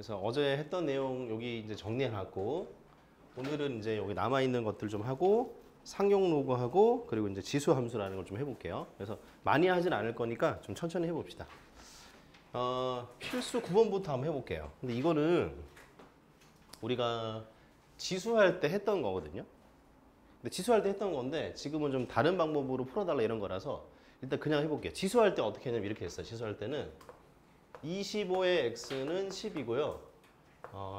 그래서 어제 했던 내용 여기 이제 정리해놨고, 오늘은 이제 여기 남아있는 것들 좀 하고, 상용 로그하고, 그리고 이제 지수 함수라는 걸 좀 해볼게요. 그래서 많이 하진 않을 거니까 좀 천천히 해봅시다. 필수 9번부터 한번 해볼게요. 근데 이거는 우리가 지수할 때 했던 거거든요. 근데 지수할 때 했던 건데 지금은 좀 다른 방법으로 풀어달라 이런 거라서 일단 그냥 해볼게요. 지수할 때 어떻게 했냐면 이렇게 했어요. 지수할 때는 25의 x는 10이고요.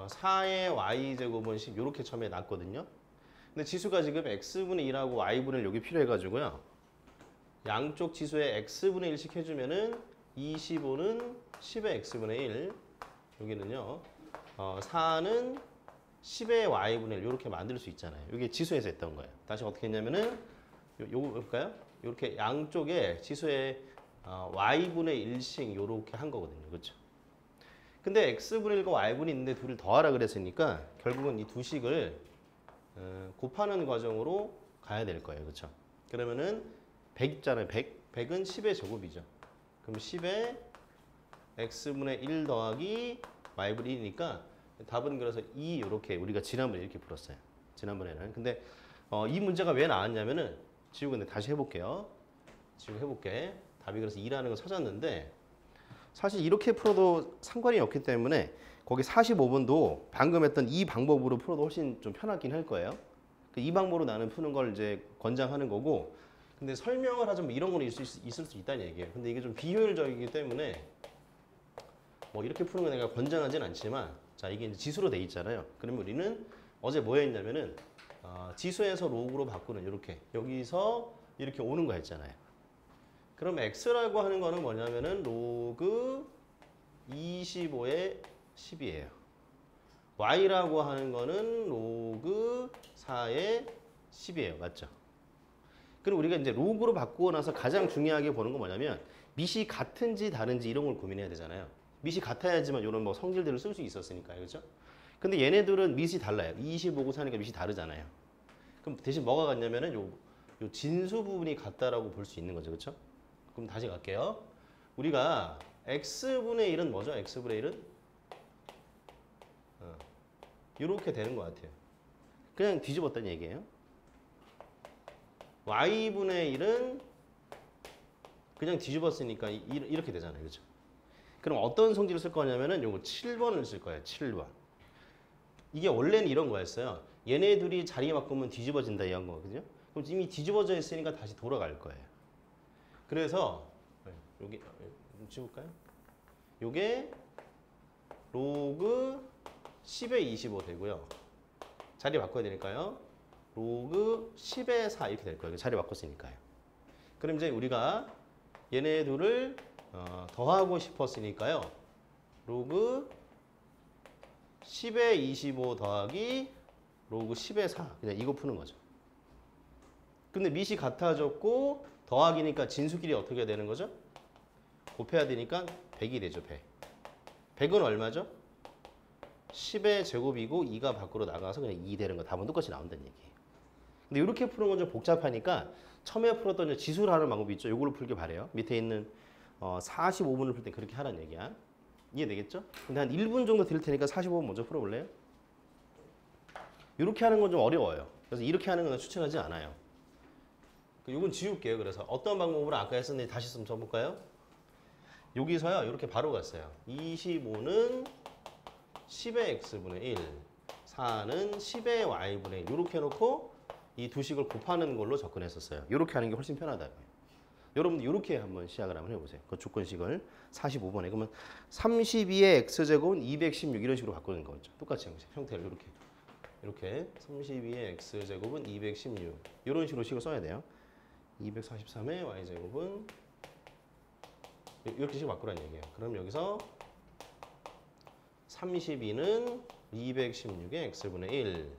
4의 y제곱은 10 이렇게 처음에 놨거든요. 근데 지수가 지금 x분의 1하고 y분의 1 여기 필요해가지고요. 양쪽 지수에 x분의 1씩 해주면은 25는 10의 x분의 1 여기는요. 4는 10의 y분의 1 이렇게 만들 수 있잖아요. 이게 지수에서 했던 거예요. 다시 어떻게 했냐면은 요거 볼까요? 이렇게 양쪽에 지수에 y분의 1씩 이렇게 한 거거든요. 그렇죠? 근데 x분의 1과 y분이 있는데 둘을 더하라 그랬으니까 결국은 이 두 식을 곱하는 과정으로 가야 될 거예요. 그렇죠? 그러면은 100 있잖아요. 100은 10의 제곱이죠. 그럼 10의 x분의 1 더하기 y분의 1이니까 답은 그래서 2 이렇게 우리가 지난번에 이렇게 풀었어요. 지난번에는. 근데 이 문제가 왜 나왔냐면은 지우 근데 다시 해볼게요. 지우 해볼게. 답이 그래서 2라는 걸 찾았는데 사실 이렇게 풀어도 상관이 없기 때문에 거기 45번도 방금 했던 이 방법으로 풀어도 훨씬 좀 편하긴 할 거예요. 이 방법으로 나는 푸는 걸 이제 권장하는 거고, 근데 설명을 하자면 이런 거는 있을 수 있다는 얘기예요. 근데 이게 좀 비효율적이기 때문에 뭐 이렇게 푸는 건 내가 권장하진 않지만, 자 이게 이제 지수로 돼 있잖아요. 그러면 우리는 어제 뭐 했냐면은 지수에서 로그로 바꾸는 이렇게 여기서 이렇게 오는 거 했잖아요. 그럼 x라고 하는 거는 뭐냐면은 로그 25의 10이에요. y라고 하는 거는 로그 4의 10이에요. 맞죠? 그리고 우리가 이제 로그로 바꾸고 나서 가장 중요하게 보는 건 뭐냐면 밑이 같은지 다른지 이런 걸 고민해야 되잖아요. 밑이 같아야지만 이런 뭐 성질들을 쓸 수 있었으니까요. 그렇죠? 근데 얘네들은 밑이 달라요. 25고 사니까 밑이 다르잖아요. 그럼 대신 뭐가 같냐면은 요 진수 부분이 같다라고 볼 수 있는 거죠. 그렇죠? 그럼 다시 갈게요. 우리가 x분의 1은 뭐죠? x분의 1은? 이렇게 되는 것 같아요. 그냥 뒤집었다는 얘기예요. y분의 1은 그냥 뒤집었으니까 이렇게 되잖아요. 그렇죠? 그럼 어떤 성질을 쓸 거냐면은 요거 7번을 쓸 거예요. 7번. 이게 원래는 이런 거였어요. 얘네 둘이 자리 바꾸면 뒤집어진다 이런 거거든요. 그럼 이미 뒤집어져 있으니까 다시 돌아갈 거예요. 그래서 여기 지울까요? 요게 로그 10의 25 되고요. 자리 바꿔야 되니까요. 로그 10의 4 이렇게 될 거예요. 자리 바꿨으니까요. 그럼 이제 우리가 얘네 둘을 더하고 싶었으니까요. 로그 10의 25 더하기 로그 10의 4 그냥 이거 푸는 거죠. 근데 밑이 같아졌고 더하기니까 진수끼리 어떻게 되는 거죠? 곱해야 되니까 100이 되죠. 100. 100은 얼마죠? 10의 제곱이고 2가 밖으로 나가서 그냥 2 되는 거 답은 똑같이 나온다는 얘기예요. 근데 이렇게 푸는 건 좀 복잡하니까 처음에 풀었던 지수를 하는 방법이 있죠. 이걸로 풀길 바래요. 밑에 있는 45분을 풀 때 그렇게 하라는 얘기야. 이해되겠죠? 근데 한 1분 정도 드릴 테니까 45분 먼저 풀어볼래요? 이렇게 하는 건 좀 어려워요. 그래서 이렇게 하는 건 추천하지 않아요. 이건 지울게요. 그래서 어떤 방법으로 아까 했었는데 다시 좀 써볼까요? 여기서요. 이렇게 바로 갔어요. 25는 10의 x분의 1, 4는 10의 y분의 1 이렇게 해놓고 이 두 식을 곱하는 걸로 접근했었어요. 이렇게 하는 게 훨씬 편하다고요. 여러분들 이렇게 한번 시작을 한번 해보세요. 그 조건식을 45번에 그러면 32의 x제곱은 216 이런 식으로 바꾸는 거죠. 똑같이 형태를 이렇게 32의 x제곱은 216 이런 식으로 식을 써야 돼요. 243의 y제곱은 이렇게 식 바꾸라는 얘기예요. 그럼 여기서 32는 216의 x분의 1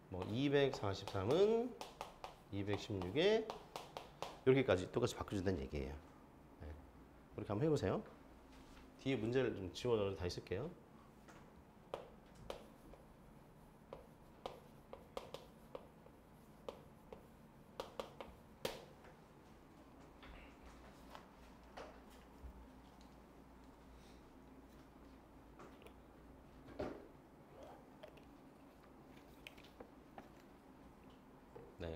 뭐 243은 216의 이렇게까지 똑같이 바꿔준다는 얘기예요. 네. 이렇게 한번 해보세요. 뒤에 문제를 좀 지워서 다시 쓸게요.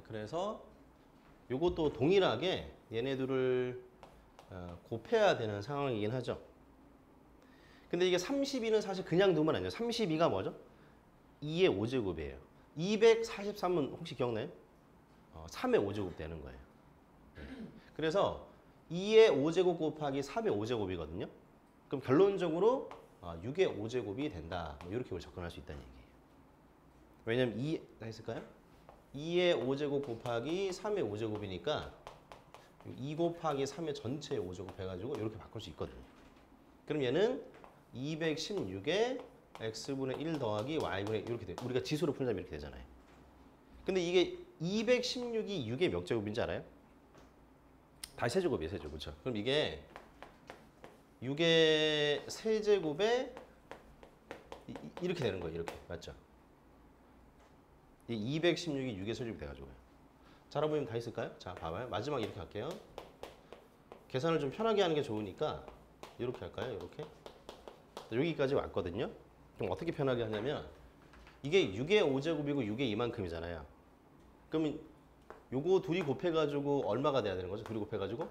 그래서 요것도 동일하게 얘네들을 곱해야 되는 상황이긴 하죠. 근데 이게 32는 사실 그냥 두면 안 돼요. 32가 뭐죠? 2의 5제곱이에요. 243은 혹시 기억나요? 3의 5제곱 되는 거예요. 그래서 2의 5제곱 곱하기 3의 5제곱이거든요. 그럼 결론적으로 6의 5제곱이 된다. 뭐 이렇게 우리 접근할 수 있다는 얘기예요. 왜냐면 2가 있을까요? 2의 5제곱 곱하기 3의 5제곱이니까 2 곱하기 3의 전체의 5제곱 해가지고 이렇게 바꿀 수 있거든요. 그럼 얘는 216에 x분의 1 더하기 y분의 이렇게 돼. 우리가 지수로 풀자면 이렇게 되잖아요. 근데 이게 216이 6의 몇 제곱인지 알아요? 다 세제곱이에요, 세제곱. 그렇죠? 그럼 이게 6의 세제곱에 이렇게 되는 거예요, 이렇게. 맞죠? 이 216이 6의 세제곱이 돼가지고요. 자, 여러분 다 있을까요? 자, 봐봐요. 마지막 이렇게 할게요. 계산을 좀 편하게 하는 게 좋으니까 이렇게 할까요? 이렇게. 여기까지 왔거든요. 그럼 어떻게 편하게 하냐면 이게 6의 5제곱이고 6의 이만큼이잖아요. 그러면 요거 둘이 곱해가지고 얼마가 돼야 되는 거죠? 둘이 곱해가지고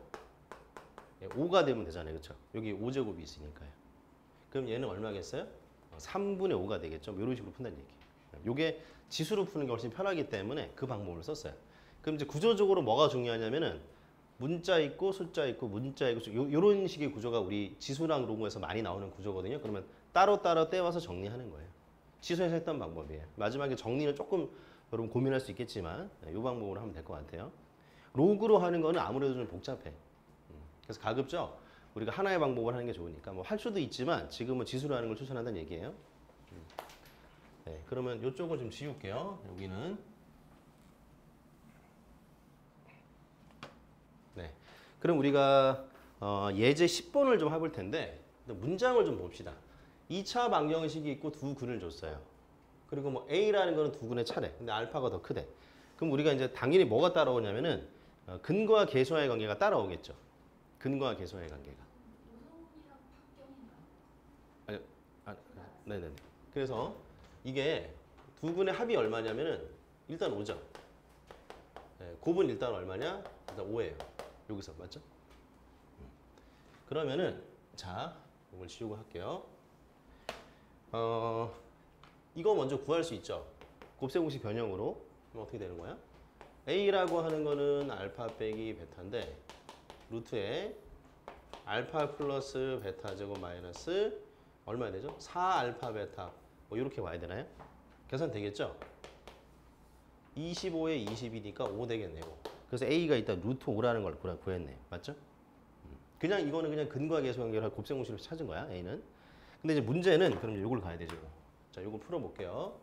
5가 되면 되잖아요. 그렇죠? 여기 5제곱이 있으니까요. 그럼 얘는 얼마겠어요? 3분의 5가 되겠죠. 뭐 이런 식으로 푼다는 얘기예요. 요게 지수로 푸는 게 훨씬 편하기 때문에 그 방법을 썼어요. 그럼 이제 구조적으로 뭐가 중요하냐면은 문자 있고 숫자 있고 문자 있고 요런 식의 구조가 우리 지수랑 로그에서 많이 나오는 구조거든요. 그러면 따로따로 떼와서 정리하는 거예요. 지수에서 했던 방법이에요. 마지막에 정리는 조금 여러분 고민할 수 있겠지만 이 방법으로 하면 될 것 같아요. 로그로 하는 거는 아무래도 좀 복잡해. 그래서 가급적 우리가 하나의 방법을 하는 게 좋으니까 뭐 할 수도 있지만 지금은 지수로 하는 걸 추천한다는 얘기예요. 네, 그러면 이쪽을 좀 지울게요. 여기는 네, 그럼 우리가 예제 10번을 좀 해볼 텐데 문장을 좀 봅시다. 2차 방정식이 있고 두 근을 줬어요. 그리고 뭐 A라는 거는 두 근의 차례. 근데 알파가 더 크대. 그럼 우리가 이제 당연히 뭐가 따라오냐면은 근과 계수와의 관계가 따라오겠죠. 근과 계수와의 관계가. 아니, 네네네. 그래서 이게 두 근의 합이 얼마냐면은 일단 5죠. 네, 곱은 일단 얼마냐? 일단 5예요. 여기서 맞죠? 그러면은 자, 이걸 지우고 할게요. 이거 먼저 구할 수 있죠. 곱셈 공식 변형으로. 그럼 어떻게 되는 거야? A라고 하는 거는 알파 빼기 베타인데 루트에 알파 플러스 베타 제곱 마이너스 얼마 되죠? 4알파 베타 뭐 이렇게 와야 되나요? 계산 되겠죠? 25에 20이니까 5 되겠네요. 그래서 A가 일단 루트 5라는 걸 구했네. 맞죠? 그냥 이거는 그냥 근과 계수 관계를 곱셈 공식으로 찾은 거야, A는. 근데 이제 문제는 그럼 이걸 가야 되죠. 자, 이거 풀어볼게요.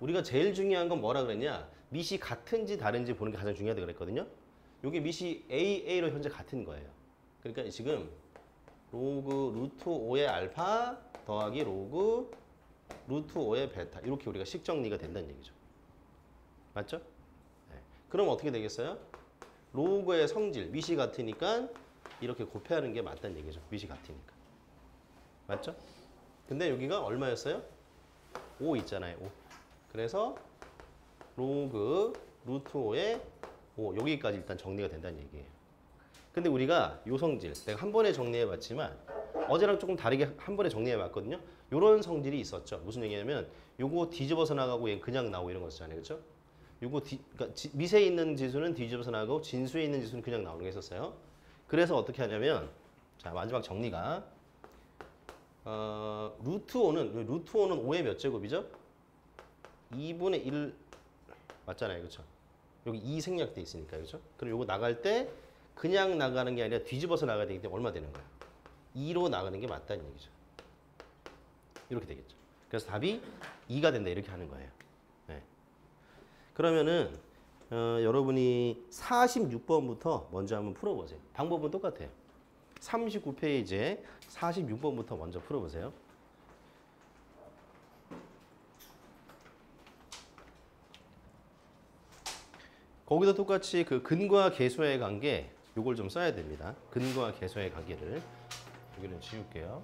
우리가 제일 중요한 건 뭐라 그랬냐? 밑이 같은지 다른지 보는 게 가장 중요하다고 그랬거든요. 이게 밑이 A로 현재 같은 거예요. 그러니까 지금 로그 루트 5의 알파 더하기 로그 루트 5의 베타 이렇게 우리가 식 정리가 된다는 얘기죠. 맞죠? 네. 그럼 어떻게 되겠어요? 로그의 성질, 밑이 같으니까 이렇게 곱해하는 게 맞다는 얘기죠. 밑이 같으니까. 맞죠? 근데 여기가 얼마였어요? 5 있잖아요. 5. 그래서 로그 루트 5에 5 여기까지 일단 정리가 된다는 얘기예요. 근데 우리가 요 성질 내가 한 번에 정리해 봤지만 어제랑 조금 다르게 한 번에 정리해 봤거든요. 요런 성질이 있었죠. 무슨 얘기냐면 요거 뒤집어서 나가고 얘 그냥 나오고 이런 거 있잖아요. 그렇죠? 요거 그러니까 밑에 있는 지수는 뒤집어서 나가고 진수에 있는 지수는 그냥 나오는 게 있었어요. 그래서 어떻게 하냐면 자, 마지막 정리가 루트 5는 5의 몇 제곱이죠? 2분의 1 맞잖아요. 그렇죠? 여기 2 생략돼 있으니까. 그렇죠? 그럼 요거 나갈 때 그냥 나가는 게 아니라 뒤집어서 나가야 되기 때문에 얼마 되는 거예요? 2로 나가는 게 맞다는 얘기죠. 이렇게 되겠죠. 그래서 답이 2가 된다 이렇게 하는 거예요. 네. 그러면은 여러분이 46번부터 먼저 한번 풀어보세요. 방법은 똑같아요. 39페이지에 46번부터 먼저 풀어보세요. 거기도 똑같이 그 근과 계수의 관계 요걸 좀 써야 됩니다. 근과 계수의 관계를 여기는 지울게요.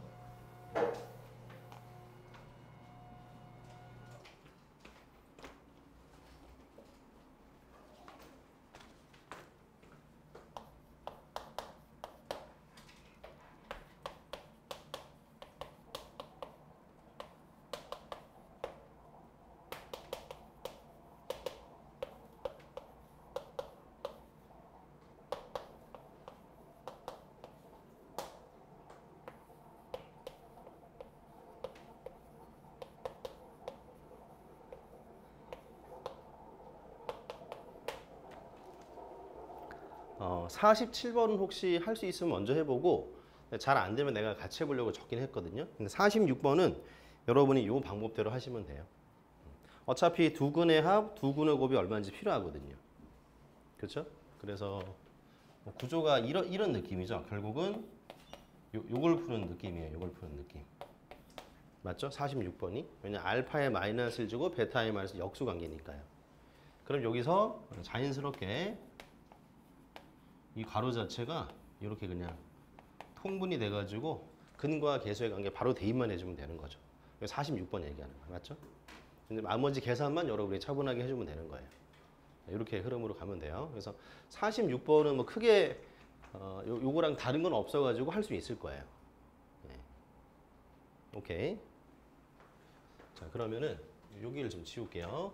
47번은 혹시 할 수 있으면 먼저 해보고 잘 안 되면 내가 같이 해보려고 적긴 했거든요. 근데 46번은 여러분이 이 방법대로 하시면 돼요. 어차피 두 근의 합, 두 근의 곱이 얼마인지 필요하거든요. 그렇죠? 그래서 뭐 구조가 이런 느낌이죠. 결국은 요걸 푸는 느낌이에요. 요걸 푸는 느낌. 맞죠? 46번이. 왜냐 알파에 마이너스를 주고 베타에 마이너스 역수 관계니까요. 그럼 여기서 자연스럽게 이 괄호 자체가 이렇게 그냥 통분이 돼가지고 근과 계수의 관계 바로 대입만 해주면 되는 거죠. 46번 얘기하는 거 맞죠? 근데 나머지 계산만 여러분이 차분하게 해주면 되는 거예요. 이렇게 흐름으로 가면 돼요. 그래서 46번은 뭐 크게 요거랑 다른 건 없어가지고 할 수 있을 거예요. 네. 오케이. 자 그러면은 여기를 좀 지울게요.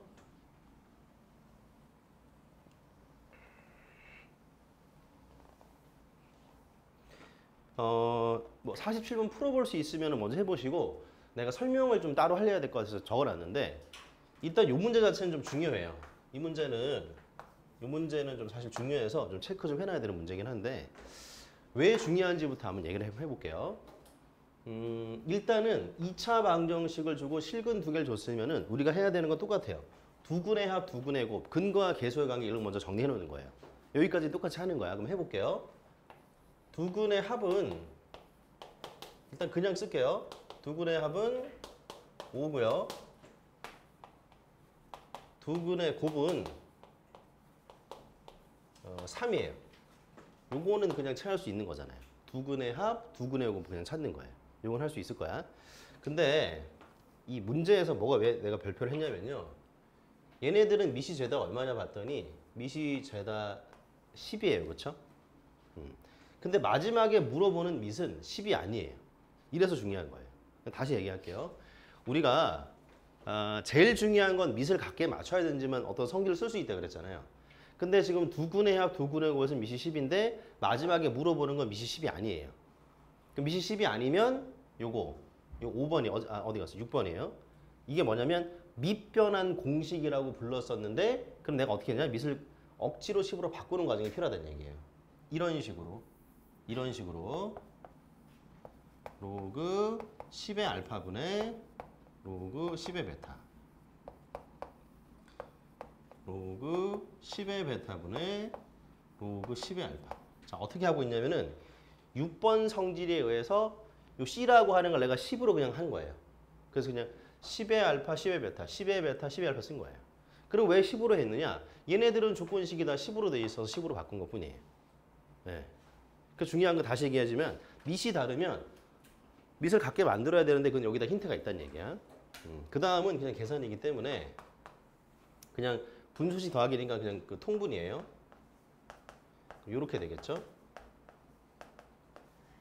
뭐 47번 풀어볼 수 있으면 먼저 해보시고 내가 설명을 좀 따로 하려야 될 것 같아서 적어놨는데 일단 이 문제 자체는 좀 중요해요. 이 문제는 좀 사실 중요해서 좀 체크 좀 해놔야 되는 문제긴 한데 왜 중요한지부터 한번 얘기를 해볼게요. 일단은 2차 방정식을 주고 실근 두 개를 줬으면은 우리가 해야 되는 건 똑같아요. 두 근의 합, 두 근의 곱, 근과 계수의 관계 이런 거 먼저 정리해 놓는 거예요. 여기까지 똑같이 하는 거야. 그럼 해볼게요. 두 근의 합은 일단 그냥 쓸게요. 두 근의 합은 5고요. 두 근의 곱은 3이에요. 요거는 그냥 찾을 수 있는 거잖아요. 두 근의 합, 두 근의 곱 그냥 찾는 거예요. 요건 할 수 있을 거야. 근데 이 문제에서 뭐가 왜 내가 별표를 했냐면요. 얘네들은 미시 죄다 얼마냐 봤더니 미시 죄다 10이에요. 그렇죠? 근데 마지막에 물어보는 밑은 10이 아니에요. 이래서 중요한 거예요. 다시 얘기할게요. 우리가 제일 중요한 건 밑을 같게 맞춰야 되지만 어떤 성질을 쓸 수 있다 그랬잖아요. 근데 지금 두 근의 합, 두 근의 곱은 밑이 10인데 마지막에 물어보는 건 밑이 10이 아니에요. 그럼 밑이 10이 아니면 요거 5번이 어디 갔어? 6번이에요. 이게 뭐냐면 밑변환 공식이라고 불렀었는데 그럼 내가 어떻게 했냐? 밑을 억지로 10으로 바꾸는 과정이 필요하다는 얘기예요. 이런 식으로 로그 10의 알파분의 로그 10의 베타 로그 10의 베타분의 로그 10의 알파. 자 어떻게 하고 있냐면은 6번 성질에 의해서 요 C라고 하는 걸 내가 10으로 그냥 한 거예요. 그래서 그냥 10의 알파, 10의 베타, 10의 베타, 10의 알파 쓴 거예요. 그럼 왜 10으로 했느냐? 얘네들은 조건식이 다 10으로 돼 있어서 10으로 바꾼 것 뿐이에요. 네. 그 중요한 거 다시 얘기하지만 밑이 다르면 밑을 같게 만들어야 되는데 그건 여기다 힌트가 있다는 얘기야. 그 다음은 그냥 계산이기 때문에 그냥 분수시 더하기 1이니까 그냥 그 통분이에요. 이렇게 되겠죠?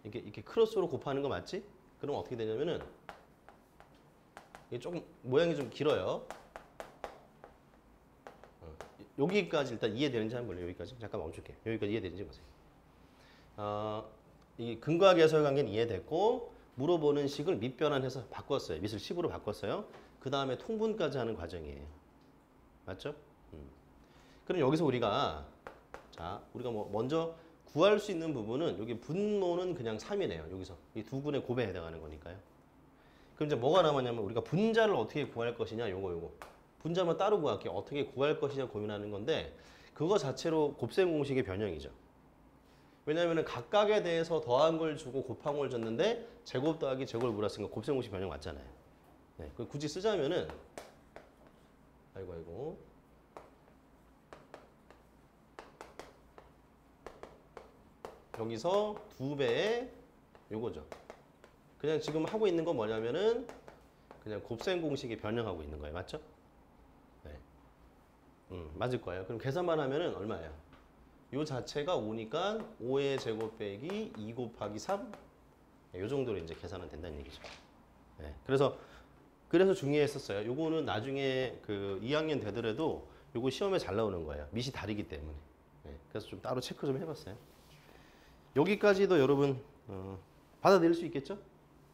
이렇게 크로스로 곱하는 거 맞지? 그럼 어떻게 되냐면은 이게 조금 모양이 좀 길어요. 여기까지 일단 이해되는지 한번 볼래요. 여기까지 잠깐 멈출게요. 여기까지 이해되는지 보세요. 이 근과 계수의 관계는 이해됐고 물어보는 식을 밑변환해서 바꿨어요. 밑을 10으로 바꿨어요. 그 다음에 통분까지 하는 과정이에요. 맞죠? 그럼 여기서 우리가 뭐 먼저 구할 수 있는 부분은 여기 분모는 그냥 3이네요. 여기서 이 두 근의 곱에 해당하는 거니까요. 그럼 이제 뭐가 남았냐면 우리가 분자를 어떻게 구할 것이냐 요거 분자만 따로 구할게요. 어떻게 구할 것이냐 고민하는 건데 그거 자체로 곱셈 공식의 변형이죠. 왜냐하면 각각에 대해서 더한 걸 주고 곱한 걸 줬는데 제곱 더하기 제곱을 물었으니까 곱셈 공식 변형 맞잖아요. 네, 그 굳이 쓰자면은 아이고 여기서 2배의 요거죠. 그냥 지금 하고 있는 건 뭐냐면은 그냥 곱셈 공식에 변형하고 있는 거예요. 맞죠? 네. 맞을 거예요. 그럼 계산만 하면은 얼마예요? 요 자체가 5니까 5의 제곱 빼기 2 곱하기 3. 요 정도로 이제 계산은 된다는 얘기죠. 네. 그래서 중요했었어요. 요거는 나중에 그 2학년 되더라도 요거 시험에 잘 나오는 거예요. 밑이 다르기 때문에. 네. 그래서 좀 따로 체크 좀 해봤어요. 여기까지도 여러분 받아들일 수 있겠죠?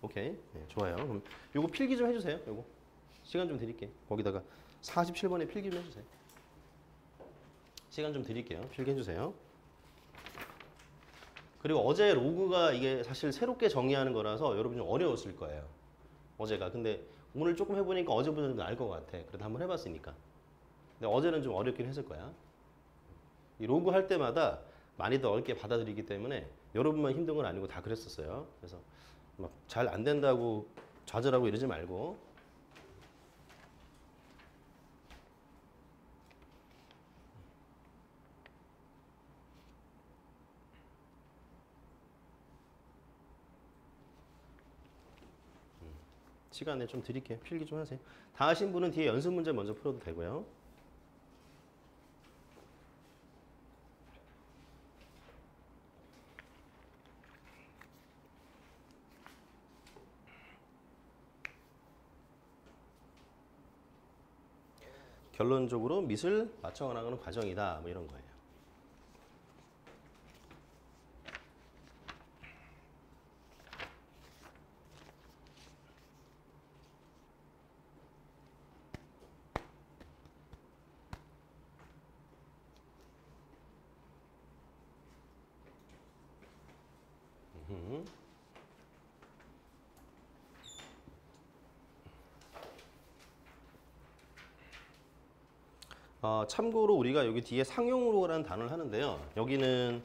오케이. 네, 좋아요. 그럼 요거 필기 좀 해주세요. 요거 시간 좀 드릴게요. 거기다가 47번에 필기 좀 해주세요. 시간 좀 드릴게요. 필기 해주세요. 그리고 어제 로그가 이게 사실 새롭게 정의하는 거라서 여러분 좀 어려웠을 거예요. 어제가. 근데 오늘 조금 해보니까 어제보다 좀 나을 것 같아. 그래도 한번 해봤으니까. 근데 어제는 좀 어렵긴 했을 거야. 이 로그 할 때마다 많이 더 어렵게 받아들이기 때문에 여러분만 힘든 건 아니고 다 그랬었어요. 그래서 막 잘 안 된다고 좌절하고 이러지 말고. 시간에 좀 드릴게요. 필기 좀 하세요. 다 하신 분은 뒤에 연습 문제 먼저 풀어도 되고요. 결론적으로 밑을 맞춰 나가는 과정이다. 뭐 이런 거예요. 참고로 우리가 여기 뒤에 상용로라는 단어를 하는데요. 여기는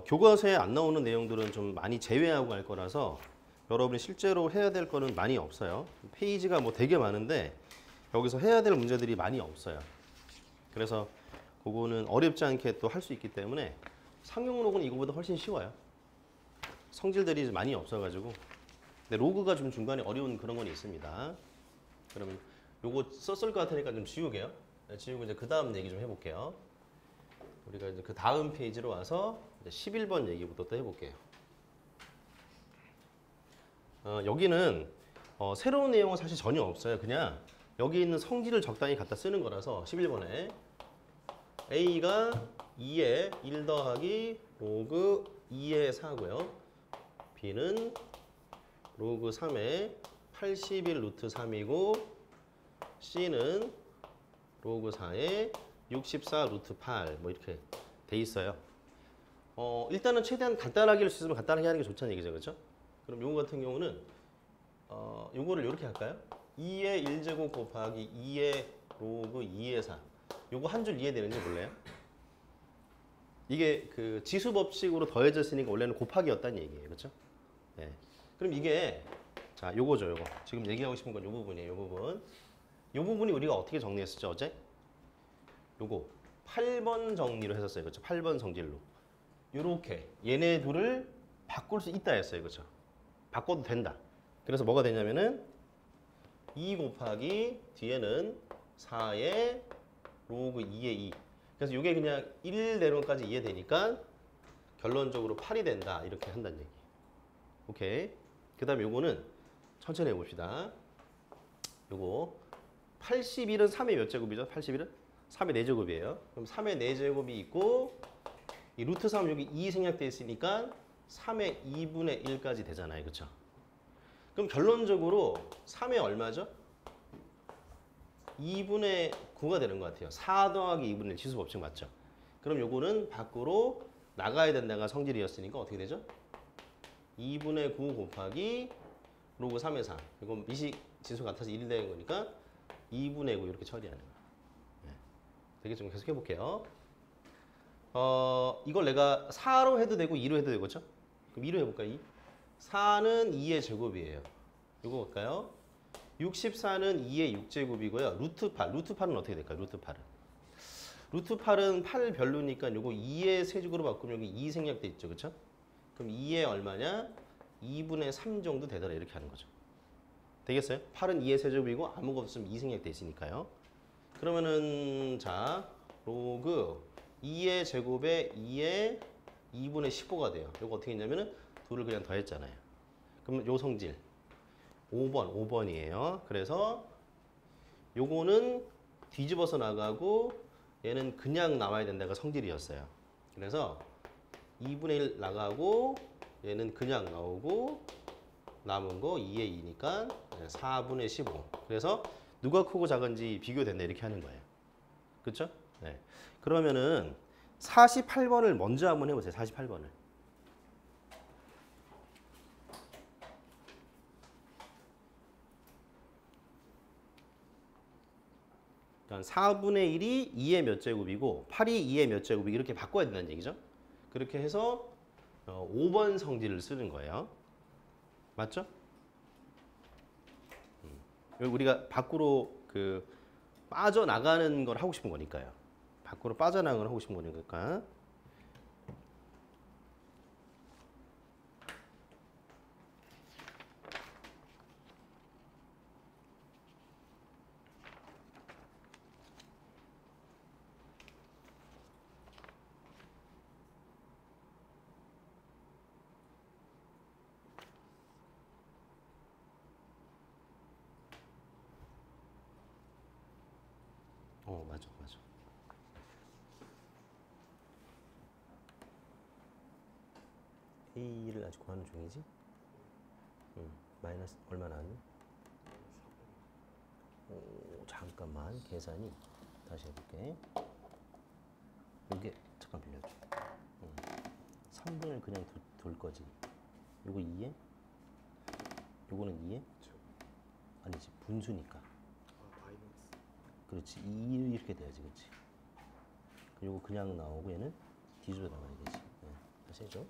교과서에 안 나오는 내용들은 좀 많이 제외하고 갈 거라서 여러분이 실제로 해야 될 거는 많이 없어요. 페이지가 뭐 되게 많은데 여기서 해야 될 문제들이 많이 없어요. 그래서 그거는 어렵지 않게 또 할 수 있기 때문에 상용로는 이거보다 훨씬 쉬워요. 성질들이 많이 없어가지고. 근데 로그가 좀 중간에 어려운 그런 건 있습니다. 그러면 요거 썼을 것 같으니까 좀 지우게요. 지우고 이제 그 다음 얘기 좀 해볼게요. 우리가 이제 그 다음 페이지로 와서 이제 11번 얘기부터 또 해볼게요. 여기는 새로운 내용은 사실 전혀 없어요. 그냥 여기 있는 성질을 적당히 갖다 쓰는 거라서 11번에 A가 2에 1 더하기 로그 2의 4고요. B는 로그 3에 81 루트 3이고 C는 로그 4에 64 루트 8 뭐 이렇게 돼 있어요. 일단은 최대한 간단하게 할 수 있으면 간단하게 하는 게 좋다는 얘기죠. 그렇죠? 그럼 요거 같은 경우는 요거를 이렇게 할까요? 2의 1제곱 곱하기 2의 로그 2의 4. 요거 한 줄 이해되는지 몰라요? 이게 그 지수 법칙으로 더해졌으니까 원래는 곱하기였다는 얘기예요. 그렇죠? 네. 그럼 이게 자, 요거죠, 요거. 지금 얘기하고 싶은 건 요 부분이에요. 요 부분. 요 부분이 우리가 어떻게 정리했었죠, 어제? 요거 8번 정리로 했었어요. 그렇죠? 8번 성질로. 요렇게 얘네 둘을 바꿀 수 있다 했어요. 그렇죠? 바꿔도 된다. 그래서 뭐가 되냐면은 2 곱하기 뒤에는 4의 로그 2의 2. 그래서 이게 그냥 1 내론까지 이해되니까 결론적으로 8이 된다. 이렇게 한다는 얘기. 오케이. 그 다음에 요거는 천천히 해봅시다. 요거 81은 3의 몇 제곱이죠? 81은? 3의 4제곱이에요. 그럼 3의 4제곱이 있고 이 루트 3 여기 2 생략되어 있으니까 3의 2분의 1까지 되잖아요. 그렇죠? 그럼 결론적으로 3의 얼마죠? 2분의 9가 되는 것 같아요. 4 더하기 2분의 1 지수 법칙 맞죠? 그럼 요거는 밖으로 나가야 된다가 성질이었으니까 어떻게 되죠? 2분의 9 곱하기 로그 3의 4. 이건 미식 지수 같아서 1이 되는 거니까 2분의 9 이렇게 처리하는 거예요. 네. 되게 좀 계속 해볼게요. 이걸 내가 4로 해도 되고 2로 해도 되고 그렇죠? 그럼 2로 해볼까요? 2? 4는 2의 제곱이에요. 이거 볼까요? 64는 2의 6제곱이고요. 루트 8. 루트 8은 어떻게 될까요? 루트 8은. 루트 8은 8 별로니까 요거 2의 세제곱으로 바꾸면 여기 2 생략돼 있죠. 그렇죠? 그럼 2의 얼마냐? 2분의 3 정도 되더라. 이렇게 하는 거죠. 되겠어요? 8은 2의 세제곱이고 아무것도 없으면 2 생략돼 있으니까요. 그러면은 자 로그 2의 제곱에 2의 2분의 15가 돼요. 요거 어떻게 했냐면은 둘을 그냥 더했잖아요. 그럼 요 성질 5번이에요. 그래서 요거는 뒤집어서 나가고 얘는 그냥 나와야 된다가 성질이었어요. 그래서 2분의 1 나가고 얘는 그냥 나오고 남은 거 2의 2니까 4분의 15. 그래서 누가 크고 작은지 비교된다 이렇게 하는 거예요. 그렇죠? 네. 그러면은 48번을 먼저 한번 해보세요. 48번을. 그러니까 4분의 1이 2의 몇 제곱이고 8이 2의 몇 제곱이 이렇게 바꿔야 된다는 얘기죠. 그렇게 해서 5번 성질을 쓰는 거예요. 맞죠? 여기 우리가 밖으로 빠져나가는 걸 하고 싶은 거니까요. 밖으로 빠져나가는 걸 하고 싶은 거니까. 맞아, 맞아. A를 아직 구하는 중이지? 마이너스 얼마 나왔니? 잠깐만 계산이 다시 해볼게. 이게 잠깐 빌려줘. 3분을 그냥 돌 거지. 요거 2에? 요거는 2에? 아니지 분수니까. 그렇지. 2 이렇게 돼야지, 그렇지. 그리고 그냥 나오고 얘는 뒤집어 나가야 되지. 네. 다시 해줘.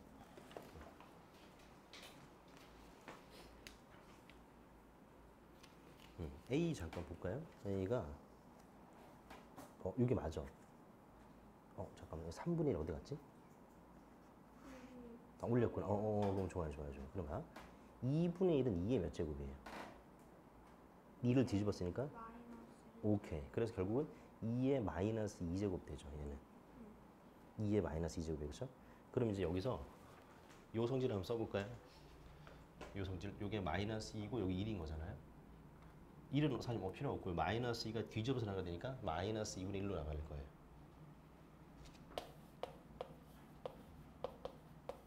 A 잠깐 볼까요? A가 이게 맞아. 잠깐만. 3분의 1 어디 갔지? 올렸구나. 그럼 좋아요. 그럼 봐. 2분의 1은 2의 몇 제곱이에요? 2를 뒤집었으니까? 오케이. 그래서 결국은 2의 마이너스 2제곱 되죠, 얘는. 2의 마이너스 2제곱이죠. 그렇죠? 그럼 이제 여기서 요 성질 한번 써볼까요? 요 성질, 요게 마이너스 2고 여기 1인 거잖아요. 1은 사실 뭐 필요 없고요. 마이너스 2가 뒤집어서 나가야 되니까 마이너스 2분의 1로 나갈 거예요.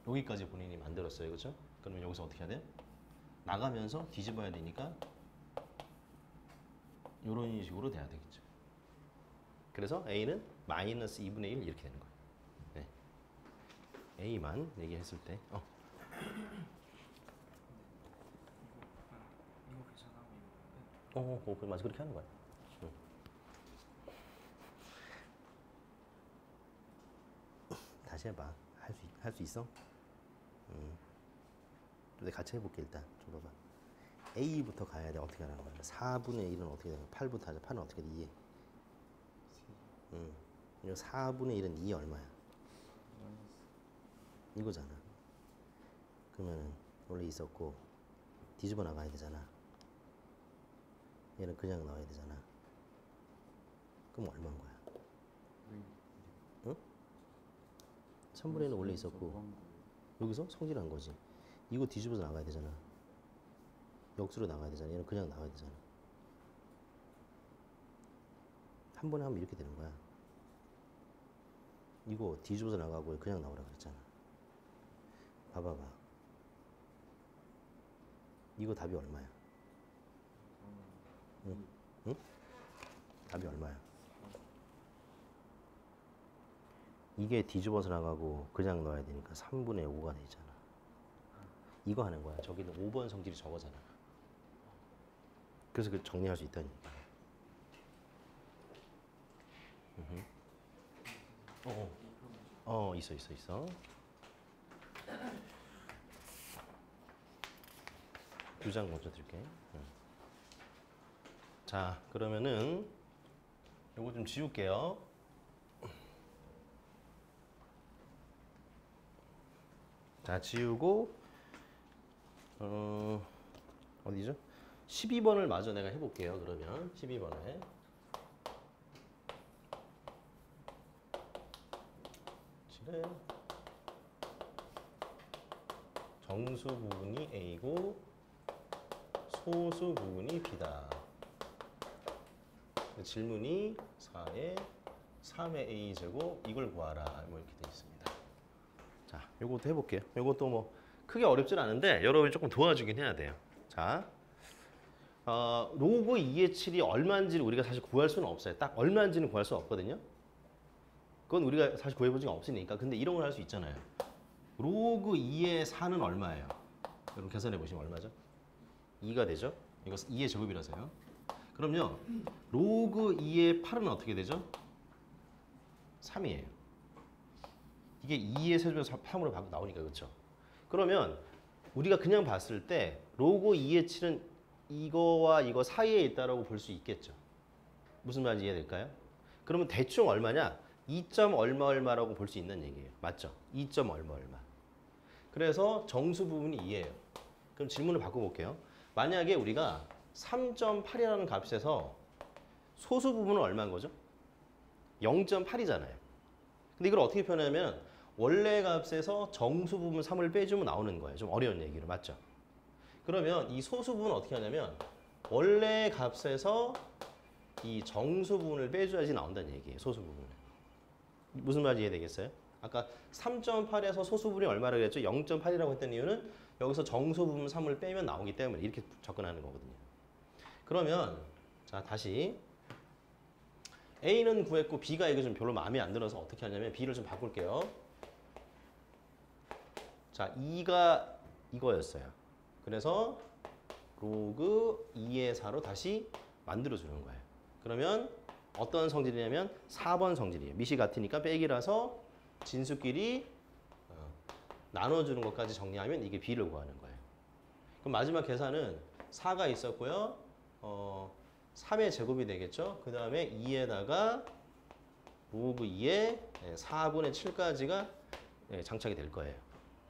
여기까지 본인이 만들었어요. 그렇죠? 그러면 여기서 어떻게 해야 돼? 나가면서 뒤집어야 되니까 이런 식으로 돼야 되겠죠. 그래서 A는 마이너스 2분의 1 이렇게 되는 거예요. 네. A만 얘기했을 때. 맞아. 그렇게 하는 거야. 다시 해봐. 할 수 있어? 근데 같이 해볼게 일단. 좀 봐봐. A부터 가야 돼. 어떻게 하는 거야? 4분의 1은 어떻게 되는 거야? 8부터 하자. 8은 어떻게 돼? 2에. 이거 4분의 1은 2에 얼마야? 이거잖아. 그러면 원래 있었고 뒤집어 나가야 되잖아. 얘는 그냥 나와야 되잖아. 그럼 얼마인 거야? 응? 3분의 1은 원래 있었고 여기서 성질한 거지. 이거 뒤집어서 나가야 되잖아. 역수로 나가야 되잖아. 얘는 그냥 나가야 되잖아. 한 번에 하면 이렇게 되는 거야. 이거 뒤집어서 나가고 그냥 나오라 그랬잖아. 봐봐봐. 이거 답이 얼마야? 응? 답이 얼마야? 이게 뒤집어서 나가고 그냥 넣어야 되니까 3분의 5가 되잖아. 이거 하는 거야. 저기는 5번 성질이 저거잖아. 그래서 그 정리할 수 있다니까. 있어. 두 장 먼저 드릴게. 자, 그러면은 요거 좀 지울게요. 자, 지우고 어디죠? 12번을 마저 내가 해볼게요. 그러면 12번에 정수 부분이 A고 소수 부분이 B다. 질문이 4에 3의 A 제곱 이걸 구하라. 뭐 이렇게 되어 있습니다. 자, 요것도 해볼게요. 요것도 뭐 크게 어렵진 않은데 여러분이 조금 도와주긴 해야 돼요. 자, 로그 2의 7이 얼마인지를 우리가 사실 구할 수는 없어요. 딱 얼마인지는 구할 수 없거든요. 그건 우리가 사실 구해본 적이 없으니까. 근데 이런 걸 할 수 있잖아요. 로그 2의 4는 얼마예요? 여러분 계산해 보시면 얼마죠? 2가 되죠? 이거 2의 제곱이라서요. 그럼 그럼요. 로그 2의 8은 어떻게 되죠? 3이에요. 이게 2의 세제곱에서 3으로 나오니까 그렇죠? 그러면 우리가 그냥 봤을 때 로그 2의 7은 이거와 이거 사이에 있다라고 볼 수 있겠죠. 무슨 말인지 이해될까요? 그러면 대충 얼마냐? 2점 얼마 얼마라고 볼 수 있는 얘기예요. 맞죠? 2점 얼마 얼마. 그래서 정수 부분이 2예요. 그럼 질문을 바꿔볼게요. 만약에 우리가 3.8이라는 값에서 소수 부분은 얼마인 거죠? 0.8이잖아요. 근데 이걸 어떻게 표현하냐면 원래 값에서 정수 부분 3을 빼주면 나오는 거예요. 좀 어려운 얘기로 맞죠? 그러면 이 소수 부분은 어떻게 하냐면 원래 값에서 이 정수 부분을 빼줘야지 나온다는 얘기예요. 소수 부분을. 무슨 말인지 이해되겠어요? 아까 3.8에서 소수 부분이 얼마라고 그랬죠? 0.8이라고 했던 이유는 여기서 정수 부분 3을 빼면 나오기 때문에 이렇게 접근하는 거거든요. 그러면 자 다시 A는 구했고 B가 이게 좀 별로 마음에 안 들어서 어떻게 하냐면 B를 좀 바꿀게요. 자 2가 이거였어요. 그래서 로그 2의 4로 다시 만들어주는 거예요. 그러면 어떤 성질이냐면 4번 성질이에요. 밑이 같으니까 빼기라서 진수끼리 나눠주는 것까지 정리하면 이게 B를 구하는 거예요. 그럼 마지막 계산은 4가 있었고요. 3의 제곱이 되겠죠. 그 다음에 2에다가 로그 2의 4분의 7까지가 장착이 될 거예요.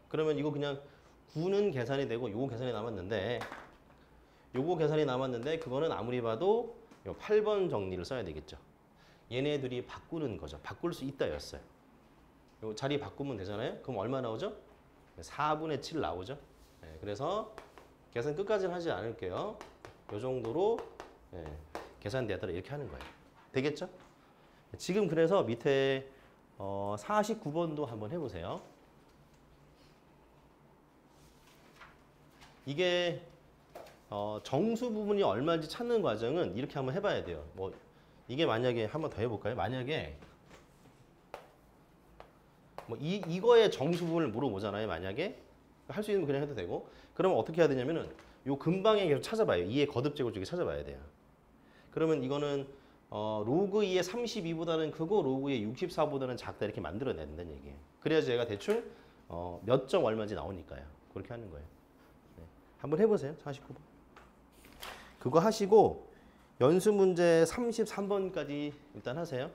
그러면 이거 그냥 9는 계산이 되고 요거 계산이 남았는데 그거는 아무리 봐도 8번 정리를 써야 되겠죠. 얘네들이 바꾸는 거죠. 바꿀 수 있다 였어요. 요 자리 바꾸면 되잖아요. 그럼 얼마 나오죠? 4분의 7 나오죠. 그래서 계산 끝까지는 하지 않을게요. 요 정도로 계산되더라 이렇게 하는 거예요. 되겠죠? 지금 그래서 밑에 49번도 한번 해보세요. 이게 정수 부분이 얼마인지 찾는 과정은 이렇게 한번 해봐야 돼요. 뭐 이게 만약에 한번 더 해볼까요? 만약에 뭐 이거의 정수 부분을 물어보잖아요. 만약에 할 수 있는 거 그냥 해도 되고. 그러면 어떻게 해야 되냐면은 요 근방에 계속 찾아봐요. 2의 거듭제곱 쪽에 찾아봐야 돼요. 그러면 이거는 로그 2의 32보다는 크고 로그 2의 64보다는 작다 이렇게 만들어내야 된다는 얘기예요. 그래야지 얘가 대충 몇 점 얼마인지 나오니까요. 그렇게 하는 거예요. 네. 한번 해보세요. 49번. 그거 하시고 연수 문제 33번까지 일단 하세요.